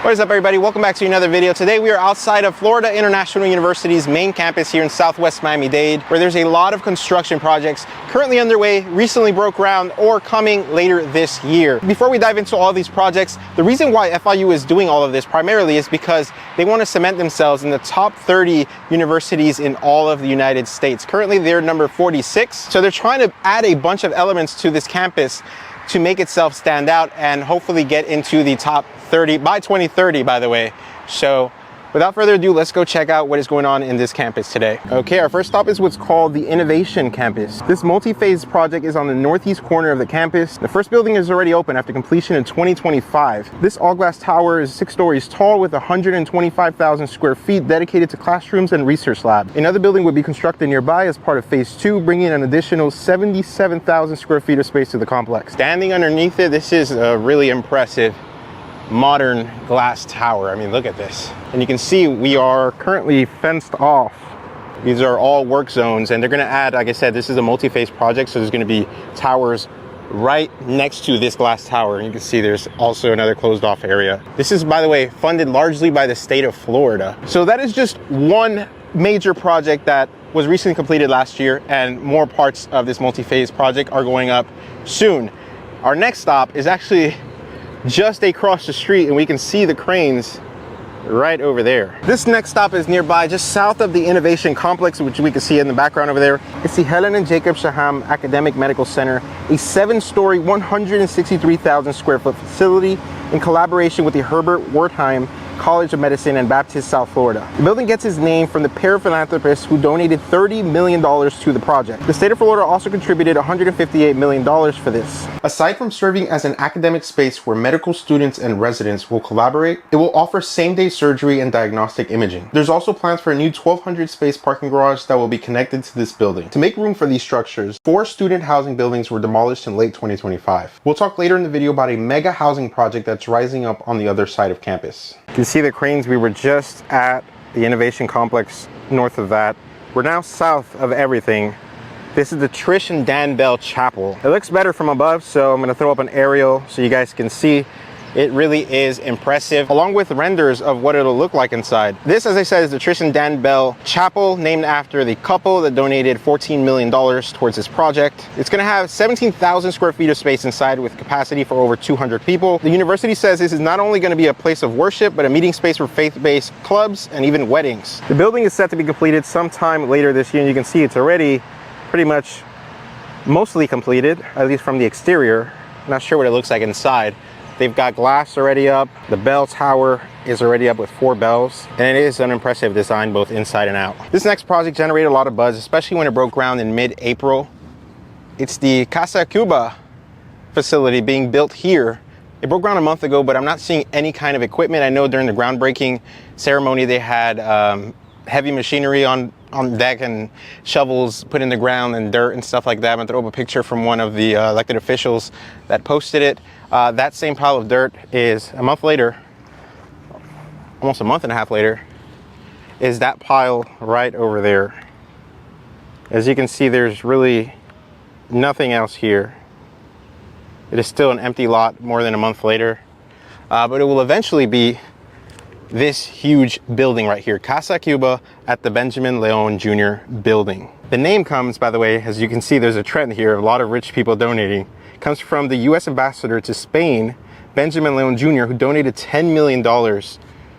What is up, everybody? Welcome back to another video. Today we are outside of Florida International University's main campus here in Southwest Miami-Dade, where there's a lot of construction projects currently underway, recently broke ground, or coming later this year. Before we dive into all these projects, the reason why FIU is doing all of this primarily is because they want to cement themselves in the top 30 universities in all of the United States. Currently they're number 46, so they're trying to add a bunch of elements to this campus to make itself stand out and hopefully get into the top 30 by 2030, by the way. So without further ado, let's go check out what is going on in this campus today. Okay, our first stop is what's called the Innovation Campus. This multi-phase project is on the northeast corner of the campus. The first building is already open after completion in 2025. This all-glass tower is 6 stories tall with 125,000 square feet dedicated to classrooms and research lab. Another building would be constructed nearby as part of phase 2, bringing an additional 77,000 square feet of space to the complex. Standing underneath it, this is a really impressive modern glass tower. I mean, look at this. And you can see we are currently fenced off. These are all work zones, and they're going to add, like I said, this is a multi-phase project, so there's going to be towers right next to this glass tower. And you can see there's also another closed off area. This is, by the way, funded largely by the state of Florida. So that is just one major project that was recently completed last year, and more parts of this multi-phase project are going up soon. Our next stop is actually just across the street, and we can see the cranes right over there. This next stop is nearby, just south of the Innovation Complex, which we can see in the background over there. It's the Helen and Jacob Shaham Academic Medical Center, a 7-story, 163,000 square foot facility in collaboration with the Herbert Wertheim College of Medicine in Baptist, South Florida. The building gets its name from the pair of philanthropists who donated $30 million to the project. The state of Florida also contributed $158 million for this. Aside from serving as an academic space where medical students and residents will collaborate, it will offer same-day surgery and diagnostic imaging. There's also plans for a new 1,200 space parking garage that will be connected to this building. To make room for these structures, 4 student housing buildings were demolished in late 2025. We'll talk later in the video about a mega housing project that's rising up on the other side of campus. You can see the cranes. We were just at the Innovation Complex north of that. We're now south of everything. This is the Trish and Dan Bell Chapel. It looks better from above, so I'm going to throw up an aerial so you guys can see. It really is impressive, along with renders of what it'll look like inside. This, as I said, is the Trish and Dan Bell Chapel, named after the couple that donated $14 million towards this project. It's going to have 17,000 square feet of space inside with capacity for over 200 people. The university says this is not only going to be a place of worship, but a meeting space for faith-based clubs and even weddings. The building is set to be completed sometime later this year, and you can see it's already pretty much mostly completed, at least from the exterior. I'm not sure what it looks like inside. They've got glass already up. The bell tower is already up with 4 bells, and it is an impressive design both inside and out. This next project generated a lot of buzz, especially when it broke ground in mid-April. It's the Kasa Cuba facility being built here. It broke ground a month ago, but I'm not seeing any kind of equipment. I know during the groundbreaking ceremony they had heavy machinery on deck and shovels put in the ground and dirt and stuff like that. I'm gonna throw up a picture from one of the elected officials that posted it. That same pile of dirt is a month later, almost a month and a half later, is that pile right over there. As you can see, there's really nothing else here. It is still an empty lot more than a month later, but it will eventually be this huge building right here, Kasa Cuba at the Benjamin Leon Jr. building. The name comes, by the way, as you can see, there's a trend here, a lot of rich people donating. It comes from the U.S. ambassador to Spain, Benjamin Leon Jr., who donated $10 million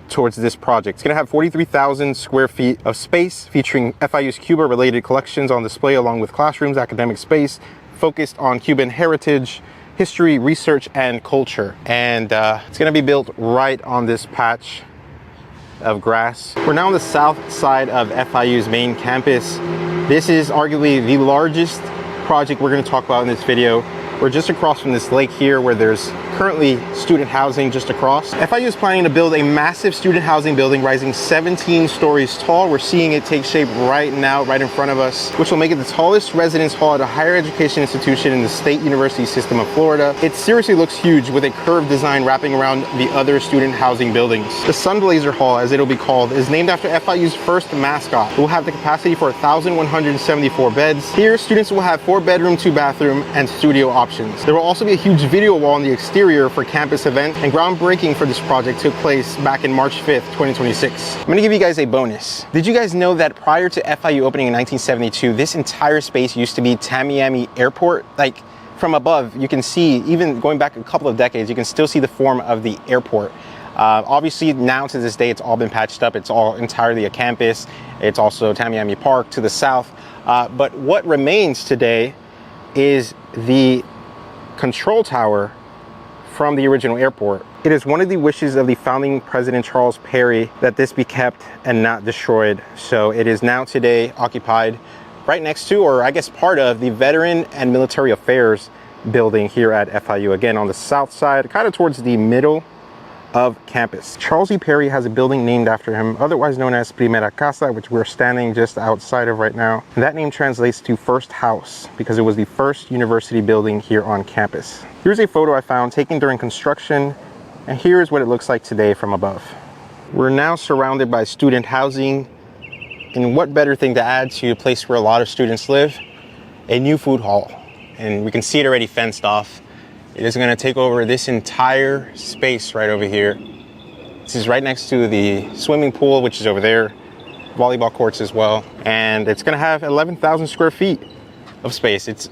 towards this project. It's gonna have 43,000 square feet of space featuring FIU's Cuba-related collections on display, along with classrooms, academic space, focused on Cuban heritage, history, research, and culture. And it's gonna be built right on this patch of grass. We're now on the south side of FIU's main campus. This is arguably the largest project we're going to talk about in this video. We're just across from this lake here where there's currently student housing just across. FIU is planning to build a massive student housing building rising 17 stories tall. We're seeing it take shape right now, right in front of us, which will make it the tallest residence hall at a higher education institution in the state university system of Florida. It seriously looks huge with a curved design wrapping around the other student housing buildings. The Sunblazer Hall, as it'll be called, is named after FIU's first mascot. It will have the capacity for 1,174 beds. Here, students will have 4-bedroom, 2-bathroom, and studio options. There will also be a huge video wall on the exterior interior for campus event, and groundbreaking for this project took place back in March 5th, 2026. I'm gonna give you guys a bonus. Did you guys know that prior to FIU opening in 1972, this entire space used to be Miami Airport? Like, from above, you can see, even going back a couple of decades, you can still see the form of the airport. Obviously, now to this day, it's all been patched up. It's all entirely a campus. It's also Miami Park to the south. But what remains today is the control tower from the original airport. It is one of the wishes of the founding President Charles Perry that this be kept and not destroyed. So it is now today occupied right next to, or I guess part of, the Veteran and Military Affairs building here at FIU. Again, on the south side, kind of towards the middle of campus. Charles E. Perry has a building named after him, otherwise known as Primera Casa, which we're standing just outside of right now. And that name translates to first house because it was the first university building here on campus. Here's a photo I found taken during construction, and here's what it looks like today from above. We're now surrounded by student housing, and what better thing to add to a place where a lot of students live? A new food hall. And we can see it already fenced off. It is going to take over this entire space right over here. This is right next to the swimming pool, which is over there, volleyball courts as well. And it's going to have 11,000 square feet of space.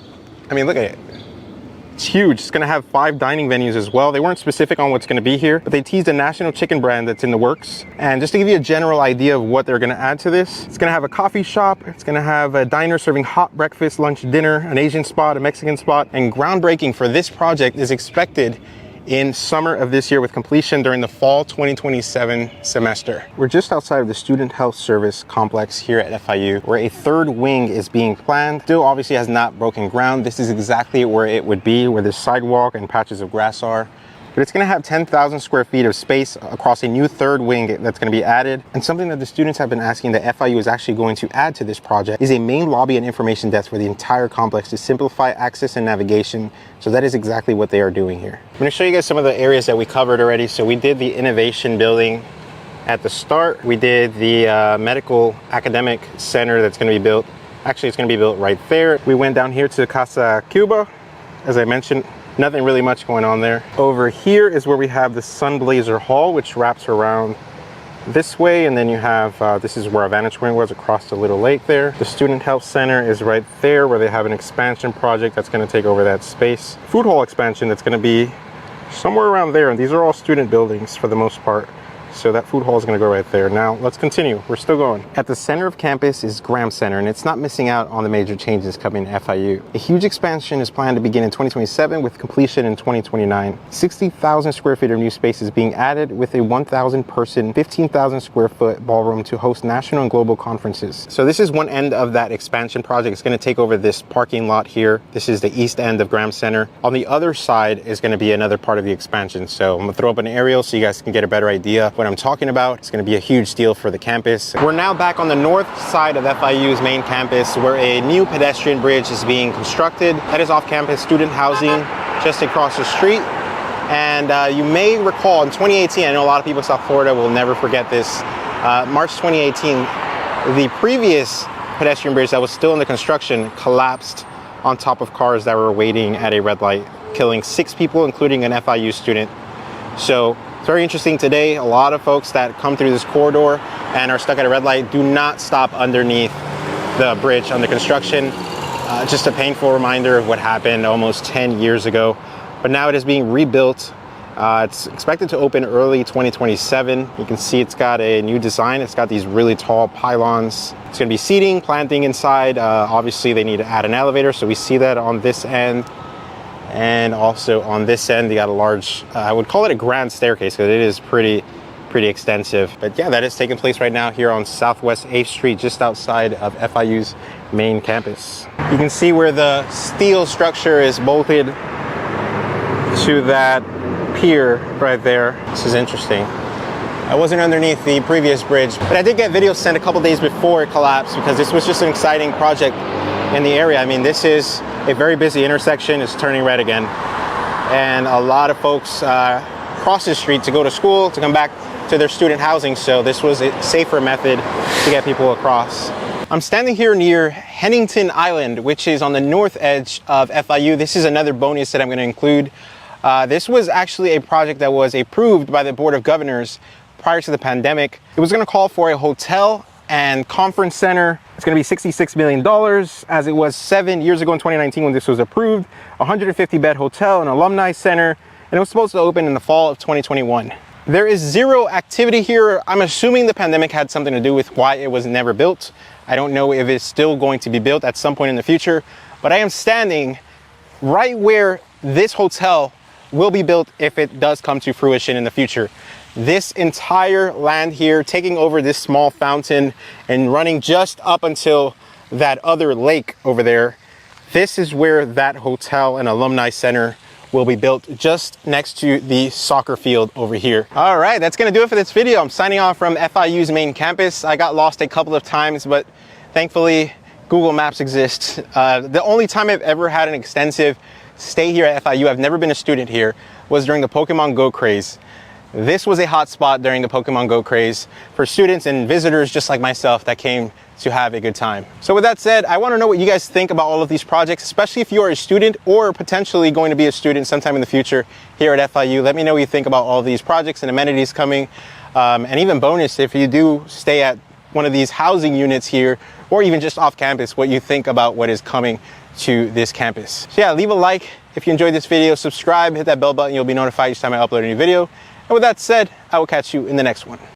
I mean, look at it. It's huge. It's going to have 5 dining venues as well. They weren't specific on what's going to be here, but they teased a national chicken brand that's in the works. And just to give you a general idea of what they're going to add to this, it's going to have a coffee shop. It's going to have a diner serving hot breakfast, lunch, dinner, an Asian spot, a Mexican spot. And groundbreaking for this project is expected in summer of this year, with completion during the fall 2027 semester. We're just outside of the Student Health Service complex here at FIU, where a third wing is being planned. Still obviously has not broken ground. This is exactly where it would be, where the sidewalk and patches of grass are. But it's going to have 10,000 square feet of space across a new third wing that's going to be added. And something that the students have been asking that FIU is actually going to add to this project is a main lobby and information desk for the entire complex to simplify access and navigation. So that is exactly what they are doing here. I'm going to show you guys some of the areas that we covered already. So we did the innovation building at the start. We did the medical academic center that's going to be built. Actually, it's going to be built right there. We went down here to Kasa Cuba, as I mentioned. Nothing really much going on there. Over here is where we have the Sunblazer Hall, which wraps around this way, and then you have, this is where our vantage point was across the little lake there. The Student Health Center is right there, where they have an expansion project that's going to take over that space. Food hall expansion that's going to be somewhere around there, and these are all student buildings for the most part. So that food hall is going to go right there. Now let's continue. We're still going. At the center of campus is Graham Center, and it's not missing out on the major changes coming to FIU. A huge expansion is planned to begin in 2027 with completion in 2029. 60,000 square feet of new space is being added, with a 1,000 person, 15,000 square foot ballroom to host national and global conferences. So this is one end of that expansion project. It's going to take over this parking lot here. This is the east end of Graham Center. On the other side is going to be another part of the expansion. So I'm going to throw up an aerial so you guys can get a better idea of what I'm talking about. It's going to be a huge deal for the campus. We're now back on the north side of FIU's main campus, where a new pedestrian bridge is being constructed. That is off-campus student housing just across the street. And you may recall in 2018, I know a lot of people in South Florida will never forget this, March 2018, the previous pedestrian bridge that was still in the construction collapsed on top of cars that were waiting at a red light, killing 6 people, including an FIU student. So it's very interesting today. A lot of folks that come through this corridor and are stuck at a red light do not stop underneath the bridge under construction. Just a painful reminder of what happened almost 10 years ago. But now it is being rebuilt. It's expected to open early 2027. You can see it's got a new design. It's got these really tall pylons. It's going to be seating, planting inside. Obviously, they need to add an elevator, so we see that on this end. And also on this end, they got a large, I would call it a grand staircase because it is pretty extensive. But yeah, that is taking place right now here on Southwest 8th Street, just outside of FIU's main campus. You can see where the steel structure is bolted to that pier right there. This is interesting. I wasn't underneath the previous bridge, but I did get videos sent a couple days before it collapsed because this was just an exciting project in the area. I mean, this is a very busy intersection. It's turning red again. And a lot of folks cross the street to go to school, to come back to their student housing. So this was a safer method to get people across. I'm standing here near Hennington Island, which is on the north edge of FIU. This is another bonus that I'm going to include. This was actually a project that was approved by the Board of Governors prior to the pandemic. It was going to call for a hotel and conference center. It's going to be $66 million, as it was 7 years ago in 2019 when this was approved. 150 bed hotel and alumni center, and it was supposed to open in the fall of 2021. There is zero activity here. I'm assuming the pandemic had something to do with why it was never built. I don't know if it's still going to be built at some point in the future, but I am standing right where this hotel will be built if it does come to fruition in the future. This entire land here, taking over this small fountain and running just up until that other lake over there, this is where that hotel and alumni center will be built, just next to the soccer field over here. All right, that's gonna do it for this video. I'm signing off from FIU's main campus. I got lost a couple of times, but thankfully Google Maps exists. The only time I've ever had an extensive stay here at FIU, I've never been a student here, was during the Pokemon Go craze. This was a hot spot during the Pokemon Go craze for students and visitors just like myself that came to have a good time. So with that said, I want to know what you guys think about all of these projects, especially if you are a student or potentially going to be a student sometime in the future here at FIU. Let me know what you think about all of these projects and amenities coming, and even bonus if you do stay at one of these housing units here or even just off campus, what you think about what is coming to this campus. So yeah, leave a like if you enjoyed this video, subscribe, hit that bell button, you'll be notified each time I upload a new video. And with that said, I will catch you in the next one.